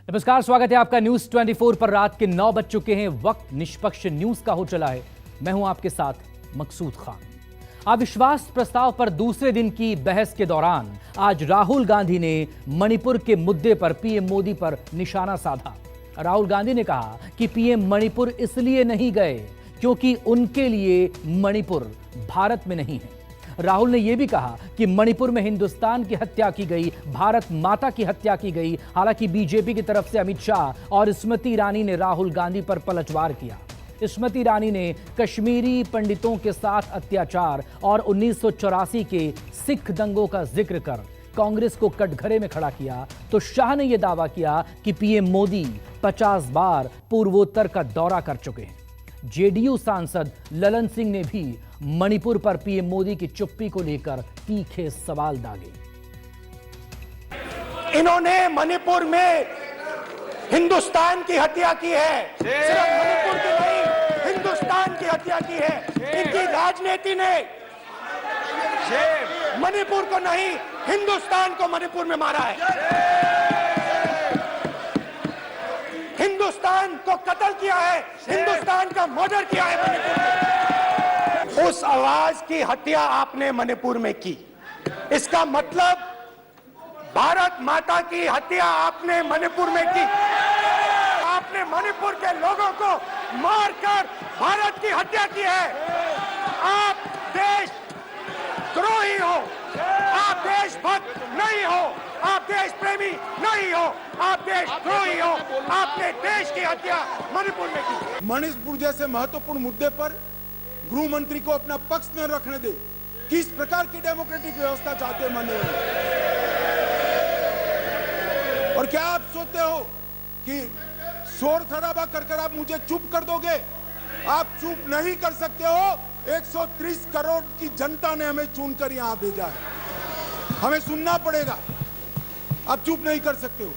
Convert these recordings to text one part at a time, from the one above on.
नमस्कार, स्वागत है आपका न्यूज 24 पर। रात के 9 बज चुके हैं। वक्त निष्पक्ष न्यूज का हो चला है। मैं हूं आपके साथ मकसूद खान। अविश्वास प्रस्ताव पर दूसरे दिन की बहस के दौरान आज राहुल गांधी ने मणिपुर के मुद्दे पर पीएम मोदी पर निशाना साधा। राहुल गांधी ने कहा कि पीएम मणिपुर इसलिए नहीं गए क्योंकि उनके लिए मणिपुर भारत में नहीं है। राहुल ने यह भी कहा कि मणिपुर में हिंदुस्तान की हत्या की गई, भारत माता की हत्या की गई। हालांकि बीजेपी की तरफ से अमित शाह और स्मृति ईरानी ने राहुल गांधी पर पलटवार किया। स्मृति ईरानी ने कश्मीरी पंडितों के साथ अत्याचार और 1984 के सिख दंगों का जिक्र कर कांग्रेस को कटघरे में खड़ा किया, तो शाह ने यह दावा किया कि पीएम मोदी 50 बार पूर्वोत्तर का दौरा कर चुके हैं। जेडीयू सांसद ललन सिंह ने भी मणिपुर पर पीएम मोदी की चुप्पी को लेकर तीखे सवाल दागे। इन्होंने मणिपुर में हिंदुस्तान की हत्या की है, सिर्फ मणिपुर की नहीं, हिंदुस्तान की हत्या की है। इनकी राजनीति ने मणिपुर को नहीं, हिंदुस्तान को मणिपुर में मारा है। हिंदुस्तान को कत्ल किया है, हिंदुस्तान का मर्डर किया है मणिपुर में। उस आवाज की हत्या आपने मणिपुर में की, इसका मतलब भारत माता की हत्या आपने मणिपुर में की। आपने मणिपुर के लोगों को मारकर भारत की हत्या की है। आप देश द्रोही हो, आप देशभक्त नहीं हो, आप देश प्रेमी नहीं हो, आप देशद्रोही हो। आपने देश की हत्या मणिपुर में की। मणिपुर जैसे महत्वपूर्ण मुद्दे पर गृह मंत्री को अपना पक्ष न रखने दे। किस प्रकार की डेमोक्रेटिक व्यवस्था चाहते हैं मणिपुर? और क्या आप सोचते हो कि शोर शराबा कर आप मुझे चुप कर दोगे? आप चुप नहीं कर सकते हो। 130 करोड़ की जनता ने हमें चुनकर यहां भेजा है, हमें सुनना पड़ेगा। आप चुप नहीं कर सकते हो।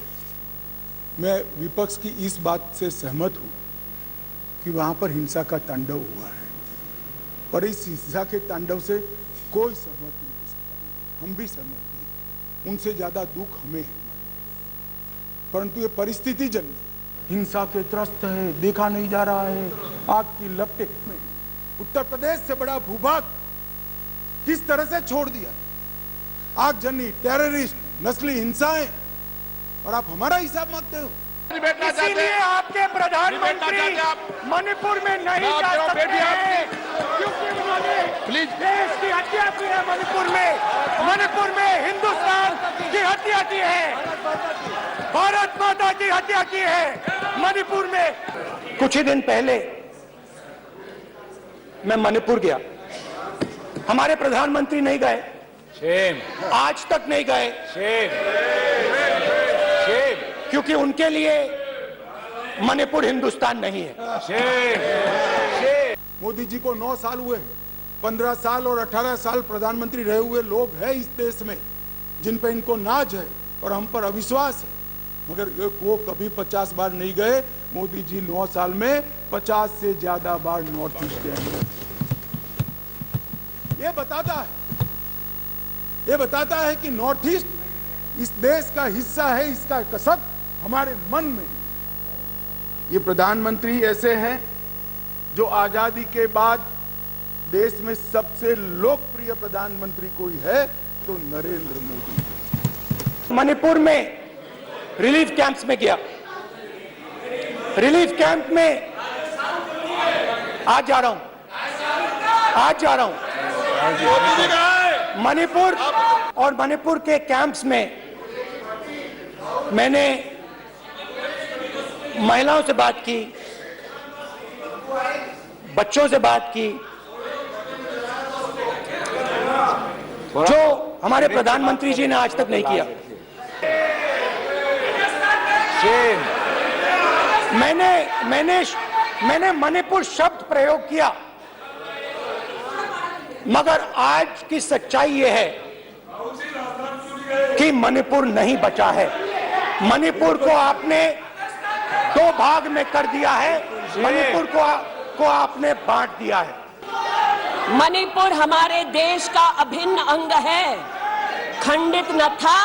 मैं विपक्ष की इस बात से सहमत हूं कि वहां पर हिंसा का तांडव हुआ है, पर इस हिंसा के तांडव से कोई सहमत नहीं हो सकता। हम भी सहमत नहीं, उनसे ज्यादा दुख हमें है। परंतु ये परिस्थिति जन्य हिंसा के त्रस्त है, देखा नहीं जा रहा है। आपकी लपेट में उत्तर प्रदेश से बड़ा भूभाग किस तरह से छोड़ दिया। आगजनी, टेररिस्ट, नस्ली हिंसाएं, और आप हमारा हिसाब मांगते हो। इसीलिए आपके प्रधानमंत्री मणिपुर में नहीं जा सकते हैं, क्योंकि उन्होंने देश की हत्या की है। मणिपुर में हिंदुस्तान की हत्या की है, भारत माता की हत्या की है मणिपुर में। कुछ ही दिन पहले मैं मणिपुर गया, हमारे प्रधानमंत्री नहीं गए, आज तक नहीं गए, क्योंकि उनके लिए मणिपुर हिंदुस्तान नहीं है। मोदी जी को 9 साल हुए, 15 साल और 18 साल प्रधानमंत्री रहे हुए लोग हैं इस देश में जिन पर इनको नाज है और हम पर अविश्वास है, मगर वो कभी 50 बार नहीं गए। मोदी जी 9 साल में 50 से ज्यादा बार नॉर्थ ईस्ट गए। ये बताता है कि नॉर्थ ईस्ट इस देश का हिस्सा है, इसका कसब हमारे मन में। ये प्रधानमंत्री ऐसे हैं जो आजादी के बाद देश में सबसे लोकप्रिय प्रधानमंत्री कोई है तो नरेंद्र मोदी। मणिपुर में रिलीफ कैंप्स में गया, रिलीफ कैंप में आज जा रहा हूं मणिपुर, और मणिपुर के कैंप्स में मैंने महिलाओं से बात की, बच्चों से बात की, जो हमारे प्रधानमंत्री जी ने आज तक नहीं किया। मैंने मणिपुर शब्द प्रयोग किया, मगर आज की सच्चाई यह है कि मणिपुर नहीं बचा है। मणिपुर को आपने 2 भाग में कर दिया है, मणिपुर को आपने बांट दिया है। मणिपुर हमारे देश का अभिन्न अंग है, खंडित न था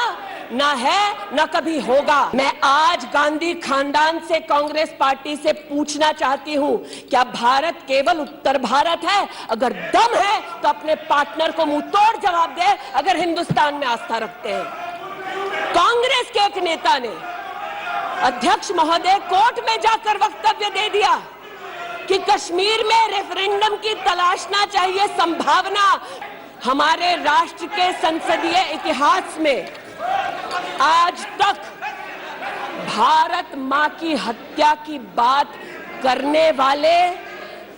ना है, ना कभी होगा। मैं आज गांधी खानदान से, कांग्रेस पार्टी से पूछना चाहती हूं, क्या भारत केवल उत्तर भारत है? अगर दम है तो अपने पार्टनर को मुंह तोड़ जवाब दे, अगर हिंदुस्तान में आस्था रखते हैं। कांग्रेस के एक नेता ने, अध्यक्ष महोदय, कोर्ट में जाकर वक्तव्य दे दिया कि कश्मीर में रेफरेंडम की तलाशना चाहिए संभावना। हमारे राष्ट्र के संसदीय इतिहास में आज तक भारत मां की हत्या की बात करने वाले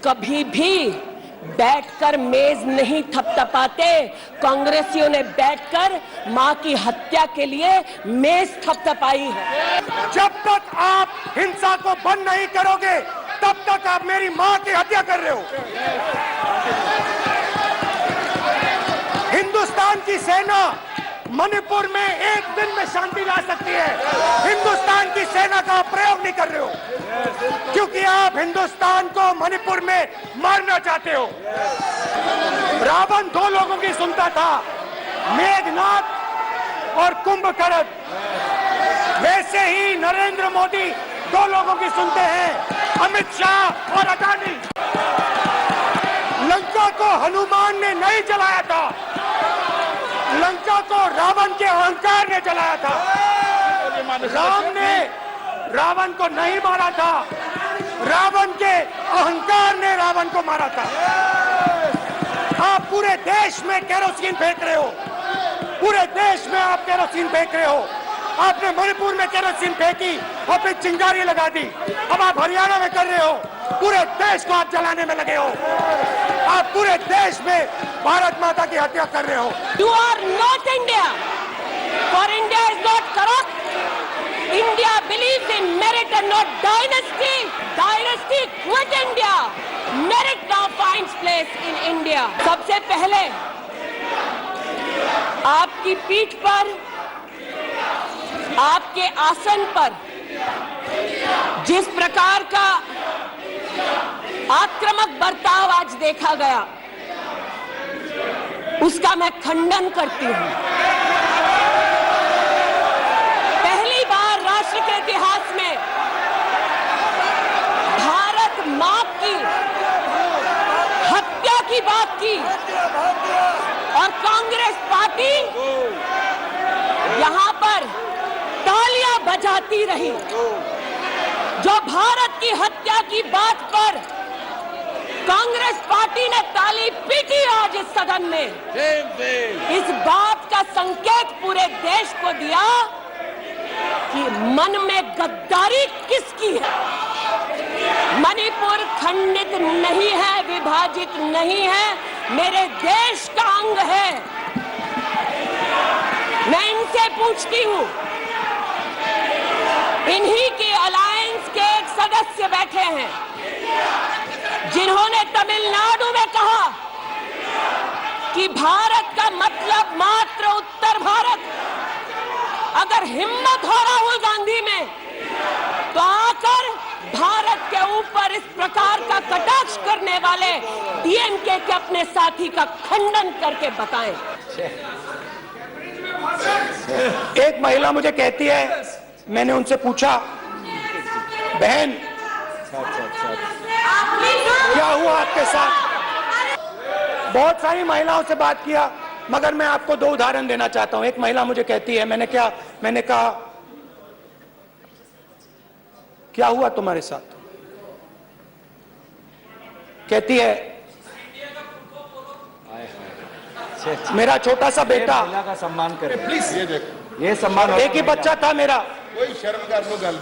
कभी भी बैठकर मेज नहीं थपथपाते। कांग्रेसियों ने बैठकर मां की हत्या के लिए मेज थपथपाई है। जब तक आप हिंसा को बंद नहीं करोगे, तब तक आप मेरी मां की हत्या कर रहे हो। हिंदुस्तान की सेना मणिपुर में एक दिन में शांति ला सकती है। हिंदुस्तान की सेना का प्रयोग नहीं कर रहे हो, क्योंकि आप हिंदुस्तान को मणिपुर में मारना चाहते हो। रावण दो लोगों की सुनता था, मेघनाथ और कुंभकर्ण। वैसे ही नरेंद्र मोदी दो लोगों की सुनते हैं, अमित शाह और अडानी। लंका को हनुमान ने नहीं जलाया था, लंका को रावण के अहंकार ने जलाया था। राम ने रावण को नहीं मारा था, रावण के अहंकार ने रावण को मारा था। आप पूरे देश में केरोसिन फेंक रहे हो, पूरे देश में आप केरोसिन फेंक रहे हो। आपने मणिपुर में केरोसिन फेंकी और फिर चिंगारी लगा दी। अब आप हरियाणा में कर रहे हो, पूरे देश को आप जलाने में लगे हो। आप पूरे देश में भारत माता की हत्या कर रहे हो। You are not India. For India is not corrupt. India believes in merit and not dynasty. Dynasty quit India. Merit now finds place in India. सबसे पहले आपकी पीठ पर, आपके आसन पर जिस प्रकार का आक्रामक बर्ताव आज देखा गया, उसका मैं खंडन करती हूं। पहली बार राष्ट्र के इतिहास में भारत मां की हत्या की बात की और कांग्रेस पार्टी यहां पर तालियां बजाती रही। जो भारत की हत्या की बात पर कांग्रेस पार्टी ने ताली पीटी आज इस सदन में, इस बात का संकेत पूरे देश को दिया कि मन में गद्दारी किसकी है। मणिपुर खंडित नहीं है, विभाजित नहीं है, मेरे देश का अंग है। मैं इनसे पूछती हूं, इन्हीं के अलायंस के एक सदस्य बैठे हैं जिन्होंने तमिलनाडु में कहा कि भारत का मतलब मात्र उत्तर भारत। अगर हिम्मत हो राहुल गांधी में तो आकर भारत के ऊपर इस प्रकार का कटाक्ष करने वाले डीएमके के अपने साथी का खंडन करके बताएं। एक महिला मुझे कहती है, मैंने उनसे पूछा, बहन क्या हुआ आपके साथ? बहुत सारी महिलाओं से बात किया, मगर मैं आपको दो उदाहरण देना चाहता हूं। एक महिला मुझे कहती है, मैंने कहा क्या हुआ तुम्हारे साथ? कहती है, मेरा छोटा सा बेटा, का सम्मान करें प्लीज ये देखो, ये सम्मान एक ही बच्चा था मेरा, कोई शर्म कर लो गल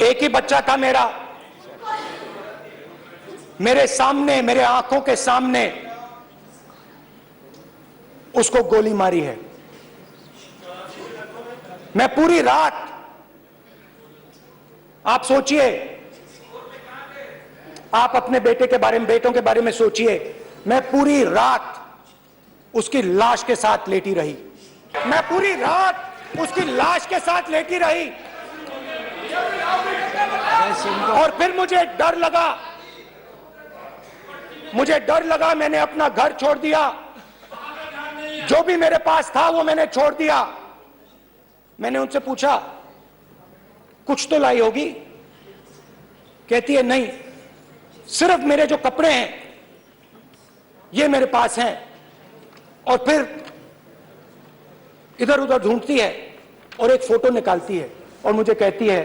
एक ही बच्चा था मेरा, मेरे सामने, मेरे आंखों के सामने उसको गोली मारी है। मैं पूरी रात, आप सोचिए, आप अपने बेटे के बारे में, बेटों के बारे में सोचिए, मैं पूरी रात उसकी लाश के साथ लेटी रही। मैं पूरी रात उसकी लाश के साथ लेटी रही और फिर मुझे डर लगा, मैंने अपना घर छोड़ दिया, जो भी मेरे पास था वो मैंने छोड़ दिया मैंने उनसे पूछा कुछ तो लाई होगी, कहती है नहीं, सिर्फ मेरे जो कपड़े हैं ये मेरे पास हैं। और फिर इधर उधर ढूंढती है और एक फोटो निकालती है और मुझे कहती है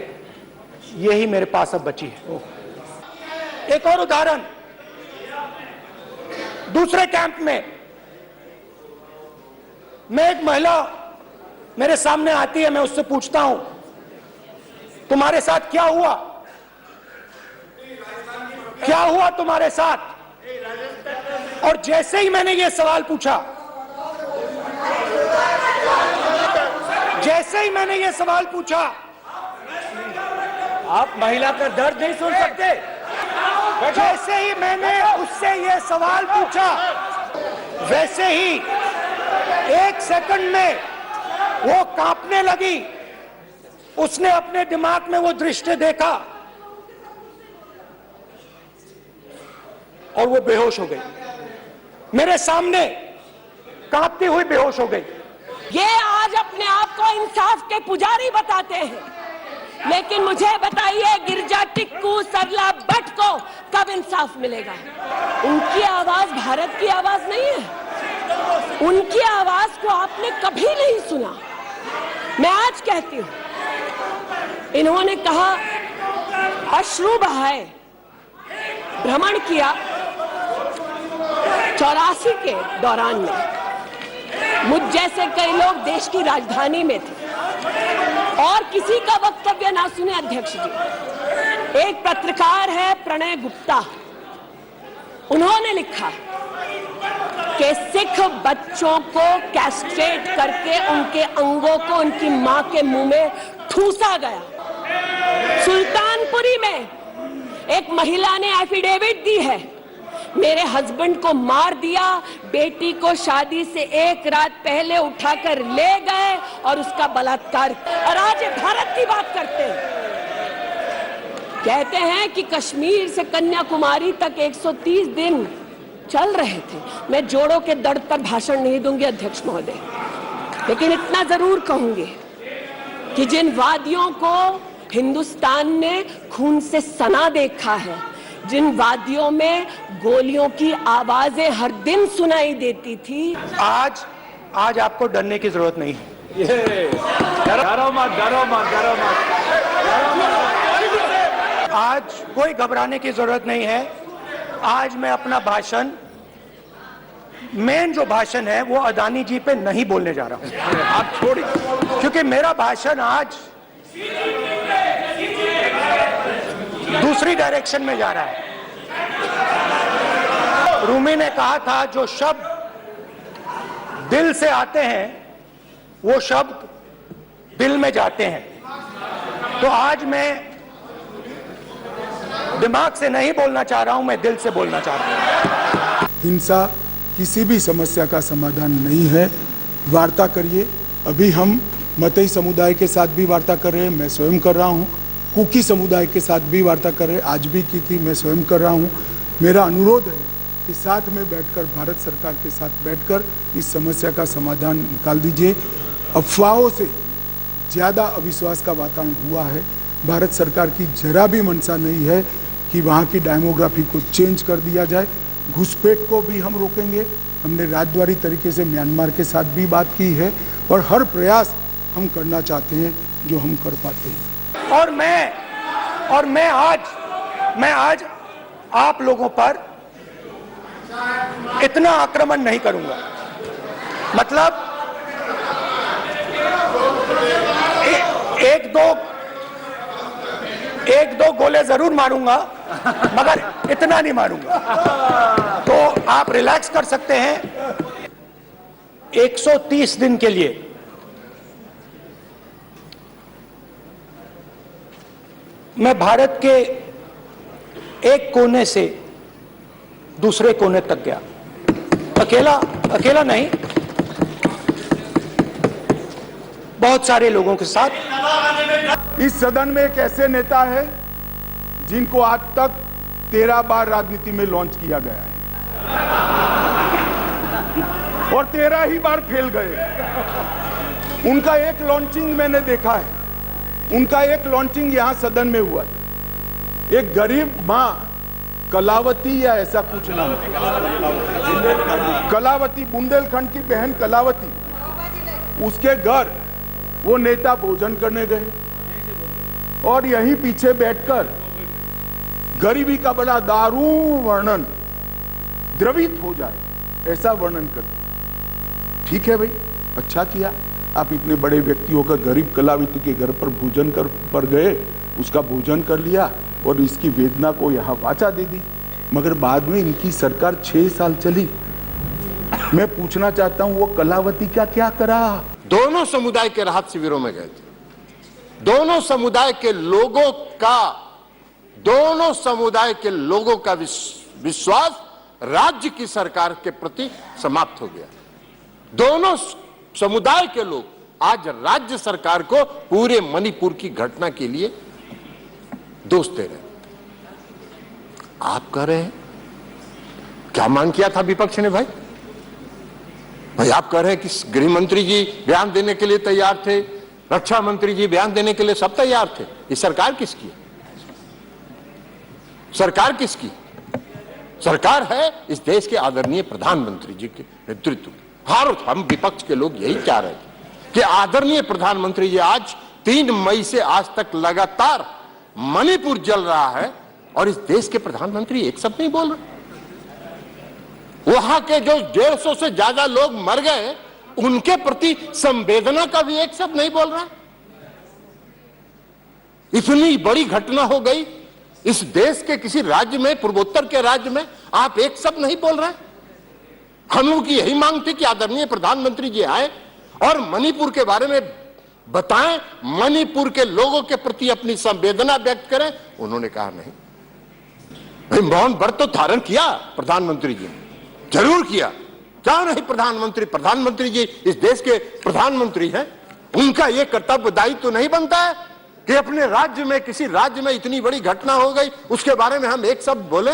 यही मेरे पास अब बची है। एक और उदाहरण, दूसरे कैंप में मैं एक महिला मेरे सामने आती है, मैं उससे पूछता हूं तुम्हारे साथ क्या हुआ, क्या हुआ तुम्हारे साथ? और जैसे ही मैंने ये सवाल पूछा, जैसे ही मैंने ये सवाल पूछा, आप महिला का दर्द नहीं सुन सकते? जैसे ही मैंने उससे ये सवाल पूछा, वैसे ही 1 सेकंड में वो कांपने लगी। उसने अपने दिमाग में वो दृश्य देखा और वो बेहोश हो गई, मेरे सामने कांपती हुई बेहोश हो गई। ये आज अपने आप को इंसाफ के पुजारी बताते हैं, लेकिन मुझे बताइए गिरजा टिक्कू सरला भट्ट को कब इंसाफ मिलेगा? उनकी आवाज भारत की आवाज नहीं है, उनकी आवाज को आपने कभी नहीं सुना। मैं आज कहती हूं, इन्होंने कहा अश्रु बहाए, भ्रमण किया 84 के दौरान में। मुझ जैसे कई लोग देश की राजधानी में थे और किसी का वक्तव्य ना सुने। अध्यक्ष जी, एक पत्रकार है प्रणय गुप्ता, उन्होंने लिखा कि सिख बच्चों को कैस्ट्रेट करके उनके अंगों को उनकी मां के मुंह में ठूसा गया। सुल्तानपुरी में एक महिला ने एफिडेविट दी है, मेरे हस्बैंड को मार दिया, बेटी को शादी से 1 रात पहले उठाकर ले गए और उसका बलात्कार। और आज भारत की बात करते हैं, कहते हैं कि कश्मीर से कन्याकुमारी तक 130 दिन चल रहे थे। मैं जोड़ों के दर्द पर भाषण नहीं दूंगी अध्यक्ष महोदय, लेकिन इतना जरूर कहूंगी कि जिन वादियों को हिंदुस्तान ने खून से सना देखा है, जिन वादियों में गोलियों की आवाजें हर दिन सुनाई देती थी, आज आपको डरने की जरूरत नहीं है। डरो मत, डरो मत, डरो मत। आज कोई घबराने की जरूरत नहीं है। आज मैं अपना भाषण, मेन जो भाषण है वो अदानी जी पे नहीं बोलने जा रहा हूं। आप छोड़िए, क्योंकि मेरा भाषण आज दूसरी डायरेक्शन में जा रहा है। रूमी ने कहा था जो शब्द दिल से आते हैं वो शब्द दिल में जाते हैं। तो आज मैं दिमाग से नहीं बोलना चाह रहा हूं, मैं दिल से बोलना चाह रहा हूं। हिंसा किसी भी समस्या का समाधान नहीं है। वार्ता करिए। अभी हम मतई समुदाय के साथ भी वार्ता कर रहे हैं, मैं स्वयं कर रहा हूं। कुकी समुदाय के साथ भी वार्ता कर रहे हैं, आज भी की थी, मैं स्वयं कर रहा हूं। मेरा अनुरोध है कि साथ में बैठकर, भारत सरकार के साथ बैठकर इस समस्या का समाधान निकाल दीजिए। अफवाहों से ज़्यादा अविश्वास का वातावरण हुआ है। भारत सरकार की जरा भी मंशा नहीं है कि वहाँ की डेमोग्राफी को चेंज कर दिया जाए। घुसपैठ को भी हम रोकेंगे। हमने राजद्वारी तरीके से म्यांमार के साथ भी बात की है और हर प्रयास हम करना चाहते हैं जो हम कर पाते हैं। और मैं आज आप लोगों पर इतना आक्रमण नहीं करूंगा। मतलब एक दो गोले जरूर मारूंगा, मगर इतना नहीं मारूंगा। तो आप रिलैक्स कर सकते हैं। 130 दिन के लिए मैं भारत के एक कोने से दूसरे कोने तक गया, अकेला नहीं, बहुत सारे लोगों के साथ। इस सदन में एक ऐसे नेता है जिनको आज तक 13 बार राजनीति में लॉन्च किया गया है और 13 ही बार फेल गए। उनका एक लॉन्चिंग मैंने देखा है, उनका एक लॉन्चिंग यहां सदन में हुआ था। एक गरीब मां कलावती या ऐसा कुछ नाम, कलावती, बुंदेलखंड की बहन कलावती, उसके घर वो नेता भोजन करने गए और यहीं पीछे बैठकर गरीबी का बड़ा दारुण वर्णन, द्रवित हो जाए ऐसा वर्णन करते। ठीक है भाई, अच्छा किया, आप इतने बड़े व्यक्ति होकर गरीब कलावती के घर पर भोजन पर गए, उसका भोजन कर लिया और इसकी वेदना को यहाँ वाचा दे दी। मगर बाद में इनकी सरकार 6 साल चली। मैं पूछना चाहता हूं वो कलावती का क्या करा? दोनों समुदाय के राहत शिविरों में गए थे। दोनों समुदाय के लोगों का विश्वास राज्य की सरकार के प्रति समाप्त हो गया। दोनों समुदाय के लोग आज राज्य सरकार को पूरे मणिपुर की घटना के लिए दोष दे रहे हैं। आप कह रहे हैं क्या मांग किया था विपक्ष ने? भाई आप कह रहे हैं कि गृह मंत्री जी बयान देने के लिए तैयार थे, रक्षा मंत्री जी बयान देने के लिए सब तैयार थे। ये सरकार किसकी है? सरकार किसकी? सरकार है इस देश के आदरणीय प्रधानमंत्री जी के नेतृत्व में। हम विपक्ष के लोग यही चाह रहे थे कि आदरणीय प्रधानमंत्री जी आज 3 मई से आज तक लगातार मणिपुर जल रहा है और इस देश के प्रधानमंत्री एक शब्द नहीं बोल रहे। वहां के जो 150 से ज्यादा लोग मर गए उनके प्रति संवेदना का भी एक शब्द नहीं बोल रहा। इतनी बड़ी घटना हो गई इस देश के किसी राज्य में, पूर्वोत्तर के राज्य में, आप एक शब्द नहीं बोल रहे। हम लोग की यही मांग थी कि आदरणीय प्रधानमंत्री जी आए और मणिपुर के बारे में बताएं, मणिपुर के लोगों के प्रति अपनी संवेदना व्यक्त करें। उन्होंने कहा नहीं। भाई मौन व्रत तो धारण किया प्रधानमंत्री जी ने, जरूर किया, क्या नहीं? प्रधानमंत्री जी इस देश के प्रधानमंत्री हैं, उनका यह कर्तव्य दायित्व तो नहीं बनता है कि अपने राज्य में, किसी राज्य में इतनी बड़ी घटना हो गई उसके बारे में हम एक शब्द बोले?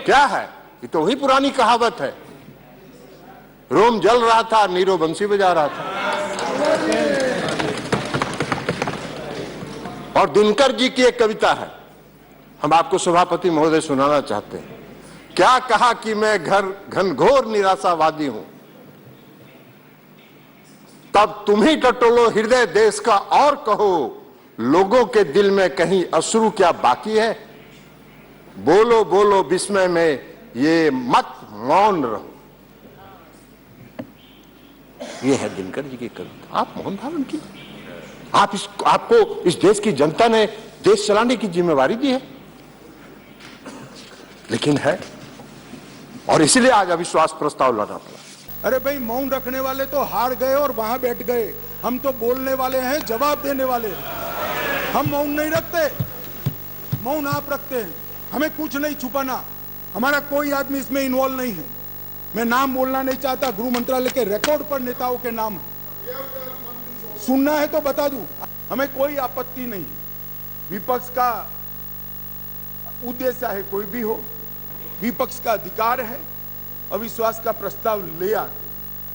क्या है? ये तो वही पुरानी कहावत है, रोम जल रहा था, नीरो बंसी बजा रहा था। और दिनकर जी की एक कविता है, हम आपको सभापति महोदय सुनाना चाहते हैं। क्या कहा कि मैं घनघोर निराशावादी हूं, तब तुम ही टटोलो हृदय देश का और कहो, लोगों के दिल में कहीं अश्रु क्या बाकी है? बोलो बोलो विस्मय में ये मत मौन रहो। ये है दिनकर जी की कविता। आप मौन धारण की, आपको इस देश की जनता ने देश चलाने की जिम्मेवारी दी है, लेकिन है, और इसलिए आज अविश्वास प्रस्ताव लाना पड़ा। अरे भाई, मौन रखने वाले तो हार गए और वहां बैठ गए। हम तो बोलने वाले हैं, जवाब देने वाले हैं। हम मौन नहीं रखते, मौन आप रखते हैं। हमें कुछ नहीं छुपाना, हमारा कोई आदमी इसमें इन्वॉल्व नहीं है। मैं नाम बोलना नहीं चाहता, गृह मंत्रालय के रिकॉर्ड पर नेताओं के नाम है, सुनना है तो बता दूं, हमें कोई आपत्ति नहीं। विपक्ष का उद्देश्य है कोई भी हो, विपक्ष का अधिकार है अविश्वास का प्रस्ताव ले आए।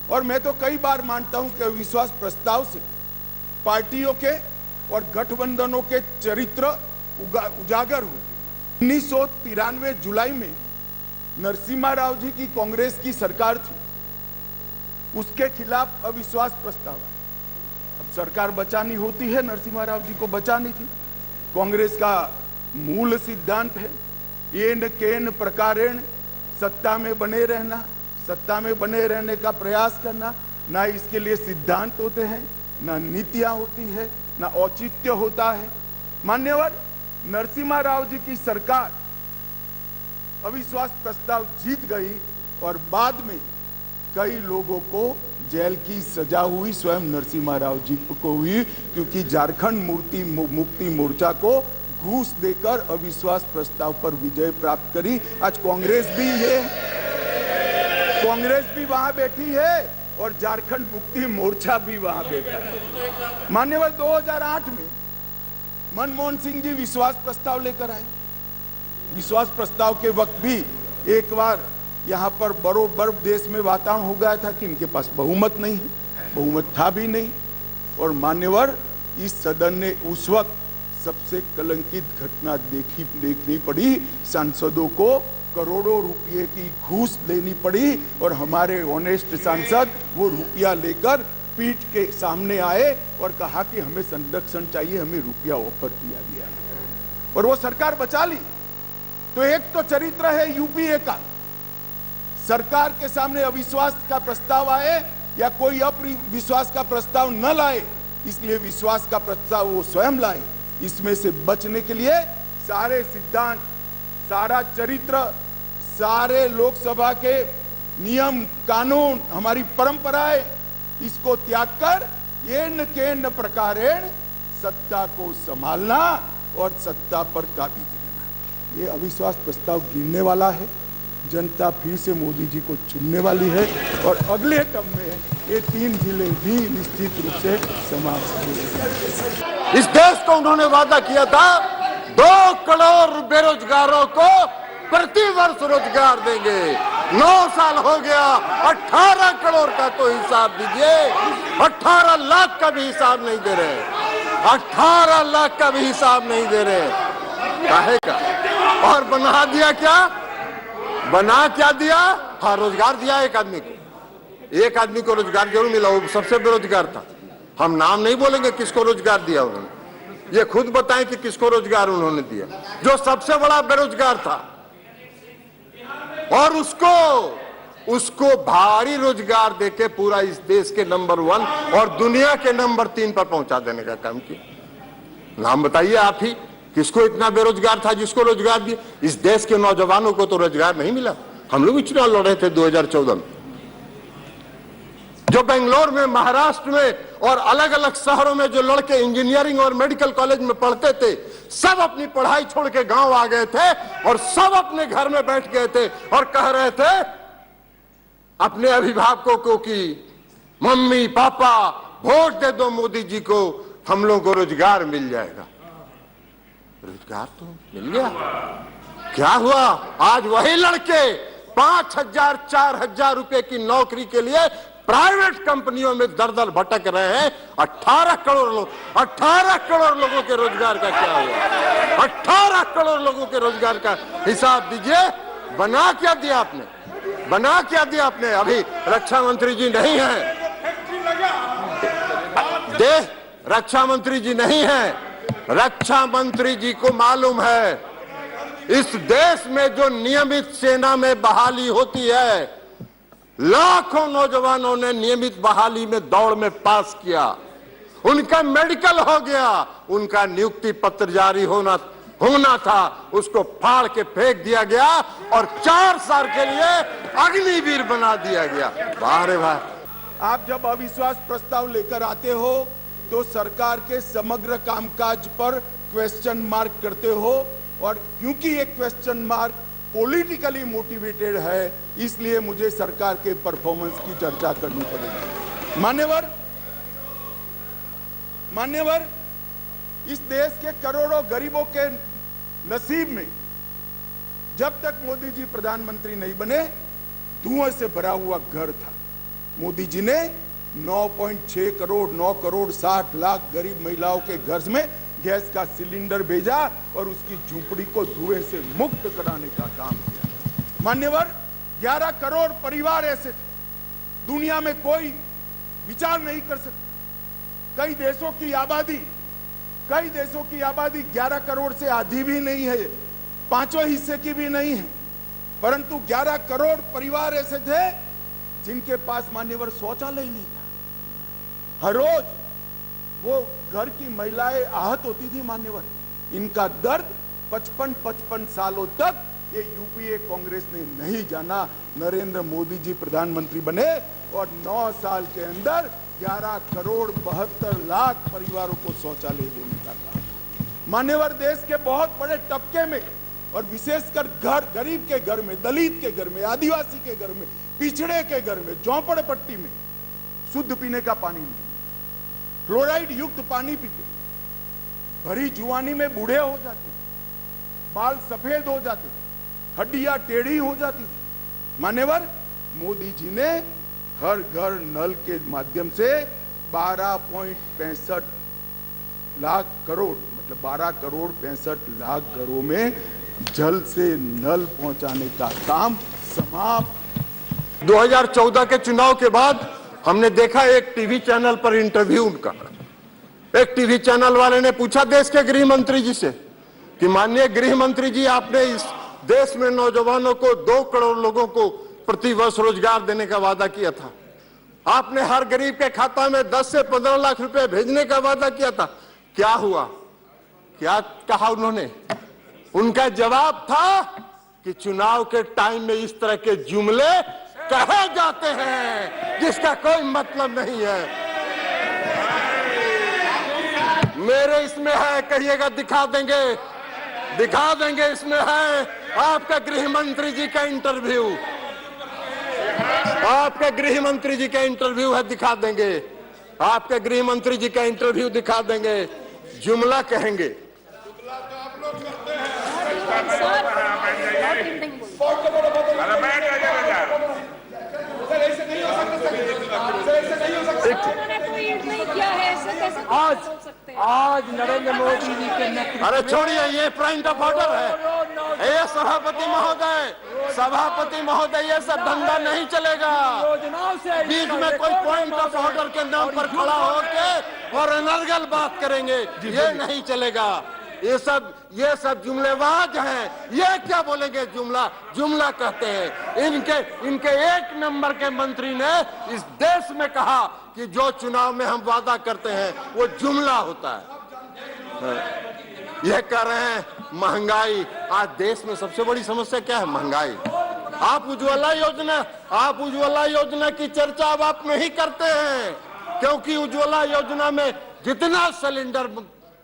और मैं तो कई बार मानता हूं कि अविश्वास प्रस्ताव से पार्टियों के और गठबंधनों के चरित्र उजागर होते। 1993 जुलाई में नरसिम्हा राव जी की कांग्रेस की सरकार थी, उसके खिलाफ अविश्वास प्रस्ताव आया। अब सरकार बचानी होती है, नरसिम्हा राव जी को बचानी थी। कांग्रेस का मूल सिद्धांत है येन केन प्रकारेण सत्ता में बने रहना, सत्ता में बने रहने का प्रयास करना। ना इसके लिए सिद्धांत होते हैं, ना नीतियां होती है, ना औचित्य होता है। मान्यवर नरसिम्हा राव जी की सरकार अविश्वास प्रस्ताव जीत गई और बाद में कई लोगों को जेल की सजा हुई, स्वयं नरसिम्हा राव जी को हुई, क्योंकि झारखंड मुक्ति मोर्चा को घूस देकर अविश्वास प्रस्ताव पर विजय प्राप्त करी। आज कांग्रेस भी वहां बैठी है और झारखंड मुक्ति मोर्चा भी वहां बैठा है। मान्यवर 2008 में मनमोहन सिंह जी विश्वास प्रस्ताव लेकर आए। विश्वास प्रस्ताव के वक्त भी एक बार यहाँ पर बरोबर देश में वातावरण हो गया था कि इनके पास बहुमत नहीं है, बहुमत था भी नहीं। और मान्यवर, इस सदन ने उस वक्त सबसे कलंकित घटना देखनी पड़ी। सांसदों को करोड़ों रुपए की घूस लेनी पड़ी और हमारे ऑनेस्ट सांसद वो रुपया लेकर पीठ के सामने आए और कहा कि हमें संरक्षण चाहिए, हमें रुपया ऑफर किया गया और वो सरकार बचा ली। तो एक तो चरित्र है यूपीए का, सरकार के सामने अविश्वास का प्रस्ताव आए या कोई अविश्वास का प्रस्ताव न लाए, इसलिए विश्वास का प्रस्ताव वो स्वयं लाए। इसमें से बचने के लिए सारे सिद्धांत, सारा चरित्र, सारे लोकसभा के नियम कानून, हमारी परंपराएं, इसको त्याग कर येन केन प्रकारेण सत्ता को संभालना और सत्ता पर काबिज रहना। ये अविश्वास प्रस्ताव गिरने वाला है, जनता फिर से मोदी जी को चुनने वाली है और अगले टर्म में ये 3 जिले भी निश्चित रूप से समाप्त होंगे। इस देश को उन्होंने वादा किया था 2 करोड़ बेरोजगारों को प्रति वर्ष रोजगार देंगे। 9 साल हो गया, 18 करोड़ का तो हिसाब दीजिए, 18 लाख का भी हिसाब नहीं दे रहे, 18 लाख का भी हिसाब नहीं दे रहे। काहे का? और बना दिया क्या? बना क्या दिया? हाँ, रोजगार दिया एक आदमी को रोजगार जरूर मिला, वो सबसे बेरोजगार था। हम नाम नहीं बोलेंगे किसको रोजगार दिया उन्होंने, ये खुद बताएं कि किसको रोजगार उन्होंने दिया, जो सबसे बड़ा बेरोजगार था। और उसको भारी रोजगार देके पूरा इस देश के नंबर 1 और दुनिया के नंबर 3 पर पहुंचा देने का काम किया। नाम बताइए आप ही, किसको इतना बेरोजगार था जिसको रोजगार दिया? इस देश के नौजवानों को तो रोजगार नहीं मिला। हम लोग भी चुनाव लड़ रहे थे 2014 में, जो बेंगलोर में, महाराष्ट्र में और अलग अलग शहरों में जो लड़के इंजीनियरिंग और मेडिकल कॉलेज में पढ़ते थे, सब अपनी पढ़ाई छोड़ के गांव आ गए थे और सब अपने घर में बैठ गए थे और कह रहे थे अपने अभिभावकों को कि मम्मी पापा वोट दे दो मोदी जी को, हम लोगों को रोजगार मिल जाएगा। रोजगार तो मिल गया। क्या हुआ? आज वही लड़के 5,000 4,000 रुपए की नौकरी के लिए प्राइवेट कंपनियों में दर-दर भटक रहे हैं। 18 करोड़ लोग, 18 करोड़ लोगों के रोजगार का क्या हुआ? 18 करोड़ लोगों के रोजगार का हिसाब दीजिए। बना क्या दिया आपने? बना क्या दिया आपने? अभी रक्षा मंत्री जी नहीं है, रक्षा मंत्री जी नहीं है। रक्षा मंत्री जी को मालूम है इस देश में जो नियमित सेना में बहाली होती है, लाखों नौजवानों ने नियमित बहाली में दौड़ में पास किया, उनका मेडिकल हो गया, उनका नियुक्ति पत्र जारी होना था, उसको फाड़ के फेंक दिया गया और 4 साल के लिए अग्निवीर बना दिया गया। वाह रे वाह। आप जब अविश्वास प्रस्ताव लेकर आते हो तो सरकार के समग्र कामकाज पर क्वेश्चन मार्क करते हो और क्योंकि ये क्वेश्चन मार्क पॉलिटिकली मोटिवेटेड है, इसलिए मुझे सरकार के परफॉर्मेंस की चर्चा करनी पड़ेगी। मान्यवर, इस देश के करोड़ों गरीबों के नसीब में जब तक मोदी जी प्रधानमंत्री नहीं बने, धुएं से भरा हुआ घर था। मोदी जी ने 9.6 करोड़ 9 करोड़ 60 लाख गरीब महिलाओं के घर में गैस का सिलेंडर भेजा और उसकी झूंपड़ी को धुएं से मुक्त कराने का काम किया। मान्यवर, 11 करोड़ परिवार ऐसे थे, दुनिया में कोई विचार नहीं कर सकता। कई देशों की आबादी 11 करोड़ से आधी भी नहीं है, 5वें हिस्से की भी नहीं है, परंतु 11 करोड़ परिवार ऐसे थे जिनके पास मान्यवर शौचालय नहीं था। हर रोज वो घर की महिलाएं आहत होती थी। मान्यवर, इनका दर्द 55 सालों तक ये यूपीए कांग्रेस ने नहीं जाना। नरेंद्र मोदी जी प्रधानमंत्री बने और 9 साल के अंदर 11 करोड़ 72 लाख परिवारों को शौचालय देने का काम। मान्यवर, देश के बहुत बड़े तबके में और विशेषकर गरीब के घर में, दलित के घर में, आदिवासी के घर में, पिछड़े के घर में, झोंपड़पट्टी में शुद्ध पीने का पानी नहीं, फ्लोराइड युक्त पानी पीते, भरी जुआनी में बूढ़े हो जाते, बाल सफेद हो जाते, हड्डियां टेढ़ी हो जाती थी, मान्यवर मोदी जी ने हर घर नल के माध्यम से 12.65 लाख करोड़ मतलब 12 करोड़ 65 लाख घरों में जल से नल पहुंचाने का काम समाप्त। 2014 के चुनाव के बाद हमने देखा एक टीवी चैनल पर इंटरव्यू उनका। एक टीवी चैनल वाले ने पूछा देश के गृह मंत्री जी से कि माननीय गृह मंत्री जी, आपने इस देश में नौजवानों को 2 करोड़ लोगों को प्रति वर्ष रोजगार देने का वादा किया था। आपने हर गरीब के खाता में 10 से 15 लाख रुपए भेजने का वादा किया था। क्या हुआ? क्या कहा उन्होंने? उनका जवाब था कि चुनाव के टाइम में इस तरह के जुमले कहे जाते हैं जिसका कोई मतलब नहीं है। मेरे इसमें है, कहिएगा दिखा देंगे इसमें है आपका गृह मंत्री जी का इंटरव्यू। आपके गृह मंत्री जी का इंटरव्यू है, दिखा देंगे। आपके गृह मंत्री जी का इंटरव्यू दिखा देंगे। जुमला कहेंगे। आज नरेंद्र मोदी जी के नेतृत्व। अरे छोड़िए, ये पॉइंट ऑफ ऑर्डर है। ये सभापति महोदय, ये सब धंधा नहीं चलेगा। बीच में कोई पॉइंट ऑफ ऑर्डर के नाम पर खड़ा होके और अनर्गल बात करेंगे, ये नहीं चलेगा। ये सब जुमलेबाज हैं। ये क्या बोलेंगे? जुमला कहते हैं। इनके 1 नंबर के मंत्री ने इस देश में कहा कि जो चुनाव में हम वादा करते हैं वो जुमला होता है। यह कह रहे हैं महंगाई। आज देश में सबसे बड़ी समस्या क्या है? महंगाई। आप उज्ज्वला योजना की चर्चा अब आप नहीं करते हैं, क्योंकि उज्ज्वला योजना में जितना सिलेंडर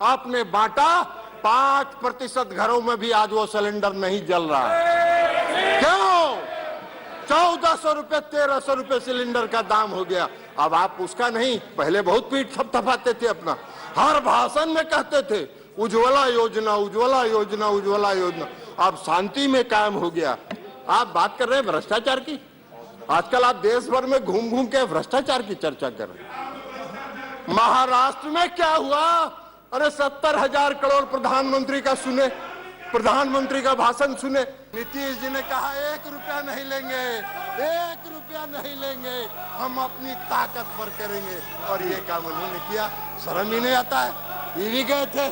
आपने बांटा, 5% घरों में भी आज वो सिलेंडर नहीं जल रहा है। क्यों? 1400 रुपए 1300 रुपए सिलेंडर का दाम हो गया। अब आप उसका नहीं, पहले बहुत पीठ थपथपाते थे, अपना हर भाषण में कहते थे उज्ज्वला योजना। अब शांति में कायम हो गया। आप बात कर रहे हैं भ्रष्टाचार की। आजकल आप देश भर में घूम घूम के भ्रष्टाचार की चर्चा कर रहे हैं। महाराष्ट्र में क्या हुआ? अरे 70,000 करोड़ प्रधानमंत्री का भाषण सुने। नीतीश जी ने कहा 1 रुपया नहीं लेंगे, हम अपनी ताकत पर करेंगे। और ये काम उन्होंने किया। शर्म ही नहीं आता है। ये भी गए थे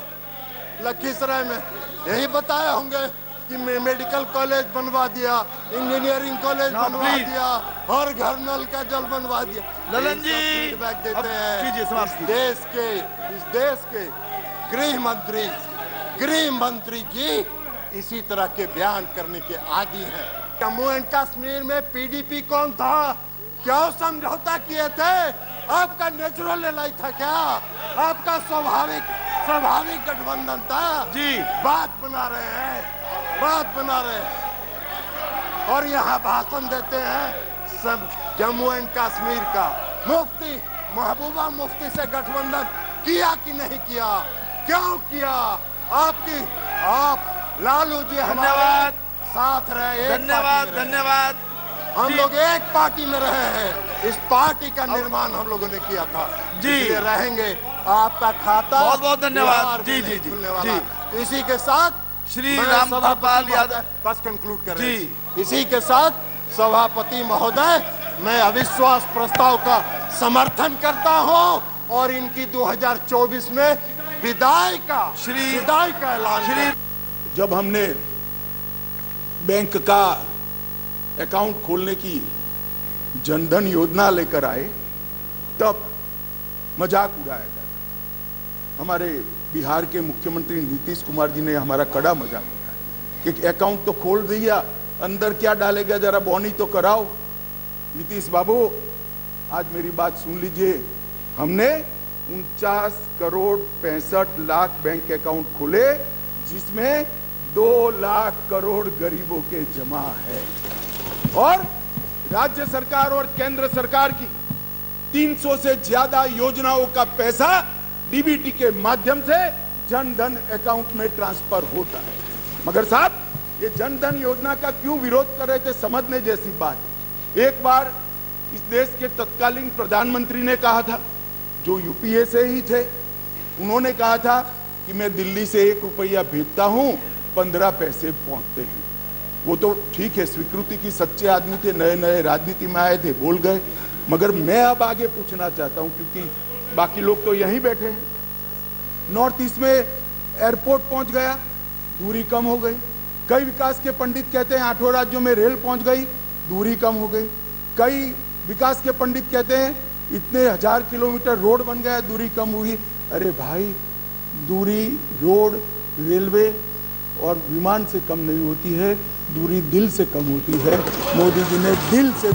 लखीसराय में, यही बताए होंगे कि मेडिकल कॉलेज बनवा दिया, इंजीनियरिंग कॉलेज बनवा दिया, हर घर नल का जल बनवा दिया। ललन जी फीडबैक देते हैं। इस देश के गृह मंत्री जी इसी तरह के बयान करने के आदी हैं। जम्मू एंड कश्मीर में पीडीपी कौन था? क्यों समझौता किए थे? आपका नेचुरल एलाई था क्या? आपका स्वाभाविक गठबंधन था जी। बात बना रहे हैं और यहाँ भाषण देते हैं सब। जम्मू एंड कश्मीर का मुफ्ती महबूबा मुफ्ती से गठबंधन किया कि नहीं किया? क्यों किया? आप लालू जी हमारे साथ रहे। धन्यवाद। हम लोग एक पार्टी में रहे हैं। इस पार्टी का निर्माण हम लोगों ने किया था जी। रहेंगे। आपका खाता बहुत धन्यवाद जी। इसी के साथ श्री राम गोपाल यादव बस कंक्लूड कर रहे हैं। इसी के साथ सभापति महोदय, मैं अविश्वास प्रस्ताव का समर्थन करता हूं और इनकी 2024 में विदाई का ऐलान। जब हमने बैंक का अकाउंट खोलने की जनधन योजना लेकर आए, तब मजाक उड़ाया जाता। हमारे बिहार के मुख्यमंत्री नीतीश कुमार जी ने हमारा कड़ा मजाक उठाया कि अकाउंट तो खोल दिया, अंदर क्या डालेगा, जरा बॉनी तो कराओ। नीतीश बाबू, आज मेरी बात सुन लीजिए। हमने 49 करोड़ 65 लाख बैंक अकाउंट खोले, जिसमें 2 लाख करोड़ गरीबों के जमा है। और राज्य सरकार और केंद्र सरकार की 300 से ज्यादा योजनाओं का पैसा डीबीटी के माध्यम से जन धन अकाउंट में ट्रांसफर होता है। मगर साहब, ये जनधन योजना का क्यों विरोध कर रहे थे समझने जैसी बात है। एक बार इस देश के तत्कालीन प्रधानमंत्री ने कहा था, जो यूपीए से ही थे, उन्होंने कहा था कि मैं दिल्ली से 1 रुपया भेजता हूं, 15 पैसे पहुंचते हैं। वो तो ठीक है, स्वीकृति की सच्चे आदमी थे, नए नए राजनीति में आए थे, बोल गए। मगर मैं अब आगे पूछना चाहता हूं, क्योंकि बाकी लोग तो यहीं बैठे हैं। नॉर्थ ईस्ट में एयरपोर्ट पहुंच गया, दूरी कम हो गई। कई विकास के पंडित कहते हैं 8 राज्यों में रेल पहुंच गई, दूरी कम हो गई। कई विकास के पंडित कहते हैं इतने 1000 किलोमीटर रोड बन गया, दूरी कम हुई। अरे भाई, दूरी रोड, रेलवे और विमान से कम नहीं होती है, दूरी दिल से कम होती है। मोदी जी ने दिल से